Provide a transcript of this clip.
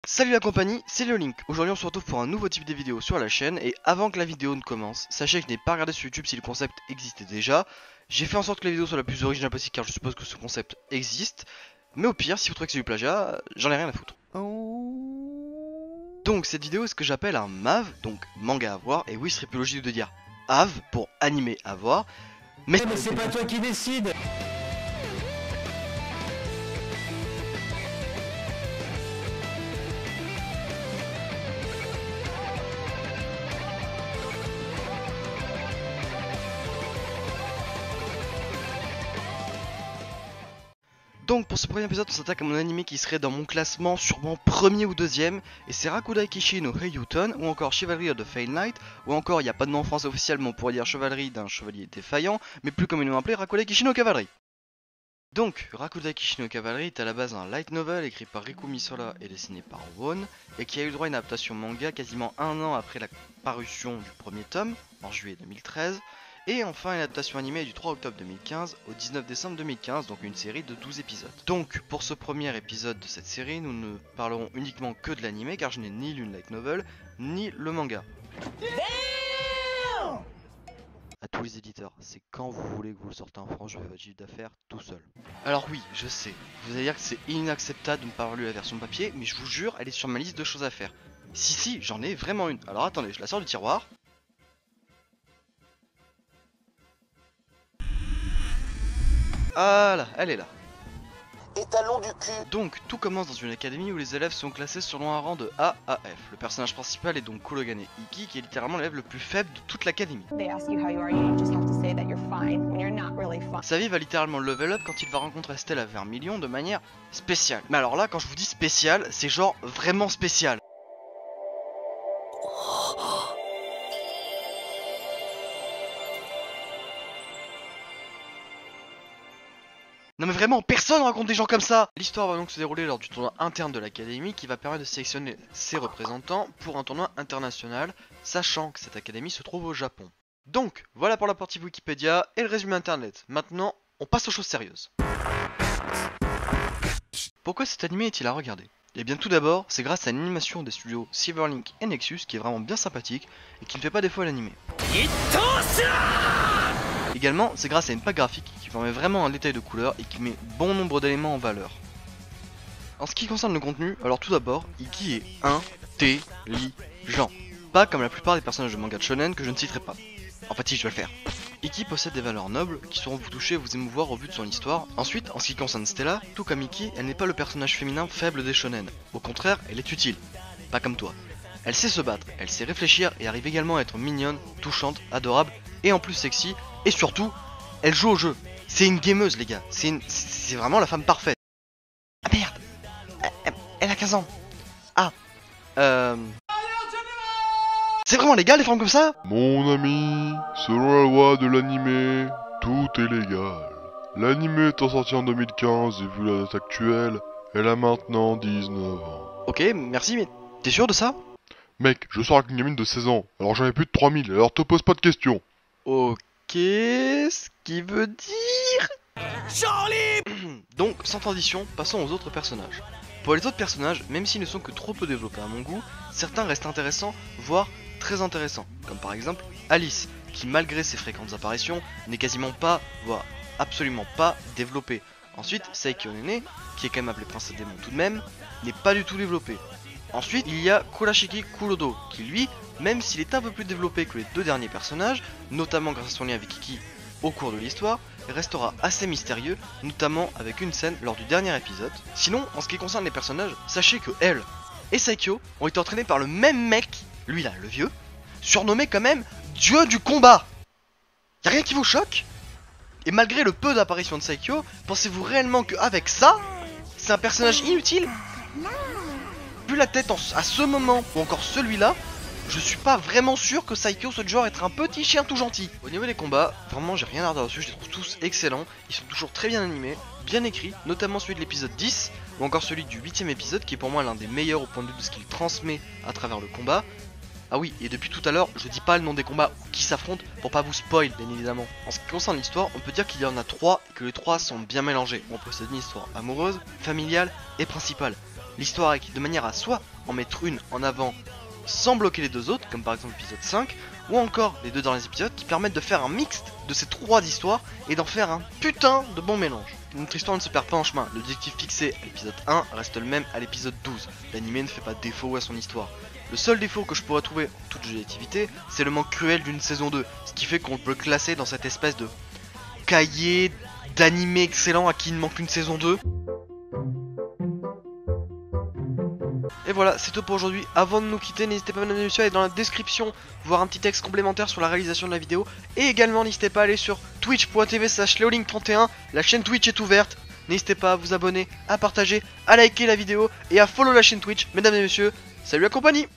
Salut la compagnie, c'est Link. Aujourd'hui on se retrouve pour un nouveau type de vidéo sur la chaîne. Et avant que la vidéo ne commence, sachez que je n'ai pas regardé sur YouTube si le concept existait déjà. J'ai fait en sorte que la vidéo soit la plus originale possible car je suppose que ce concept existe. Mais au pire, si vous trouvez que c'est du plagiat, j'en ai rien à foutre. Donc cette vidéo est ce que j'appelle un MAV, donc manga à voir. Et oui, ce serait plus logique de dire AV pour animé à voir. Mais c'est pas toi qui décide. Donc pour ce premier épisode, on s'attaque à mon animé qui serait dans mon classement sûrement premier ou deuxième, et c'est Rakudai Kishi no Heiyuton, ou encore Chivalry of the Fail Knight, ou encore, il n'y a pas de nom en français officiellement, on pourrait dire Chevalerie d'un chevalier défaillant, mais plus communément appelé Rakudai Kishi no Cavalry. Donc, Rakudai Kishi no Cavalry est à la base un light novel écrit par Riku Misola et dessiné par Won, et qui a eu droit à une adaptation manga quasiment un an après la parution du premier tome, en juillet 2013, et enfin une adaptation animée du 3 octobre 2015 au 19 décembre 2015, donc une série de 12 épisodes. Donc pour ce premier épisode de cette série, nous ne parlerons uniquement que de l'animé car je n'ai ni lu une light novel, ni le manga. À tous les éditeurs, c'est quand vous voulez que vous le sortez en France, je fais votre chiffre d'affaires tout seul. Alors oui, je sais, vous allez dire que c'est inacceptable de ne pas avoir lu la version papier, mais je vous jure, elle est sur ma liste de choses à faire. Si, j'en ai vraiment une. Alors attendez, je la sors du tiroir. Voilà, elle est là. Étalon du cul. Donc, tout commence dans une académie où les élèves sont classés selon un rang de A à F. Le personnage principal est donc Kurogane Ikki, qui est littéralement l'élève le plus faible de toute l'académie. Sa vie va littéralement level up quand il va rencontrer Stella Vermilion de manière spéciale. Mais alors là, quand je vous dis spécial, c'est genre vraiment spécial. Non mais vraiment, personne raconte des gens comme ça. L'histoire va donc se dérouler lors du tournoi interne de l'académie qui va permettre de sélectionner ses représentants pour un tournoi international, sachant que cette académie se trouve au Japon. Donc, voilà pour la partie Wikipédia et le résumé internet. Maintenant, on passe aux choses sérieuses. Pourquoi cet animé est-il à regarder? Eh bien tout d'abord, c'est grâce à l'animation des studios Silverlink et Nexus qui est vraiment bien sympathique et qui ne fait pas défaut à l'animé. Également, c'est grâce à une pack graphique qui permet vraiment un détail de couleur et qui met bon nombre d'éléments en valeur. En ce qui concerne le contenu, alors tout d'abord, Ikki est intelligent. Pas comme la plupart des personnages de manga de shonen que je ne citerai pas. En fait si, je vais le faire. Ikki possède des valeurs nobles qui sauront vous toucher et vous émouvoir au vu de son histoire. Ensuite, en ce qui concerne Stella, tout comme Ikki, elle n'est pas le personnage féminin faible des shonen. Au contraire, elle est utile. Pas comme toi. Elle sait se battre, elle sait réfléchir et arrive également à être mignonne, touchante, adorable et en plus sexy. Et surtout, elle joue au jeu. C'est une gameuse les gars, c'est vraiment la femme parfaite. Ah merde, elle a 15 ans. Ah, c'est vraiment légal les femmes comme ça? Mon ami, selon la loi de l'animé, tout est légal. L'animé étant sorti en 2015 et vu la date actuelle, elle a maintenant 19 ans. Ok, merci, mais t'es sûr de ça? Mec, je sors avec une gamine de 16 ans, alors j'en ai plus de 3000, alors te pose pas de questions. Ok, ce qui veut dire... Charlie. Donc, sans transition, passons aux autres personnages. Pour les autres personnages, même s'ils ne sont que trop peu développés à mon goût, certains restent intéressants, voire très intéressants. Comme par exemple Alice, qui malgré ses fréquentes apparitions, n'est quasiment pas, voire absolument pas développée. Ensuite, Saikyo Nene, qui est quand même appelée Princesse Démon tout de même, n'est pas du tout développée. Ensuite, il y a Kurashiki Kurodo, qui lui, même s'il est un peu plus développé que les deux derniers personnages, notamment grâce à son lien avec Ikki au cours de l'histoire, restera assez mystérieux, notamment avec une scène lors du dernier épisode. Sinon, en ce qui concerne les personnages, sachez que elle et Saikyo ont été entraînés par le même mec, lui là, le vieux, surnommé quand même Dieu du combat. Y'a rien qui vous choque? Et malgré le peu d'apparitions de Saikyo, pensez-vous réellement qu'avec ça, c'est un personnage inutile? Vu la tête à ce moment, ou encore celui-là, je suis pas vraiment sûr que Saikyo soit de genre être un petit chien tout gentil. Au niveau des combats, vraiment j'ai rien à redire dessus, je les trouve tous excellents, ils sont toujours très bien animés, bien écrits, notamment celui de l'épisode 10, ou encore celui du 8ème épisode qui est pour moi l'un des meilleurs au point de vue de ce qu'il transmet à travers le combat. Ah oui, et depuis tout à l'heure, je dis pas le nom des combats ou qui s'affrontent pour pas vous spoil bien évidemment. En ce qui concerne l'histoire, on peut dire qu'il y en a 3 et que les 3 sont bien mélangés. On possède une histoire amoureuse, familiale et principale. l'histoire de manière à soit en mettre une en avant sans bloquer les deux autres, comme par exemple l'épisode 5, ou encore les deux derniers épisodes qui permettent de faire un mixte de ces trois histoires et d'en faire un putain de bon mélange. Notre histoire ne se perd pas en chemin, l'objectif fixé à l'épisode 1 reste le même à l'épisode 12, l'anime ne fait pas défaut à son histoire. Le seul défaut que je pourrais trouver en toute objectivité, c'est le manque cruel d'une saison 2, ce qui fait qu'on peut le classer dans cette espèce de cahier d'anime excellent à qui il manque une saison 2. Et voilà, c'est tout pour aujourd'hui. Avant de nous quitter, n'hésitez pas mesdames et messieurs à aller dans la description voir un petit texte complémentaire sur la réalisation de la vidéo. Et également n'hésitez pas à aller sur twitch.tv/leolink31, la chaîne Twitch est ouverte. N'hésitez pas à vous abonner, à partager, à liker la vidéo et à follow la chaîne Twitch. Mesdames et messieurs, salut la compagnie!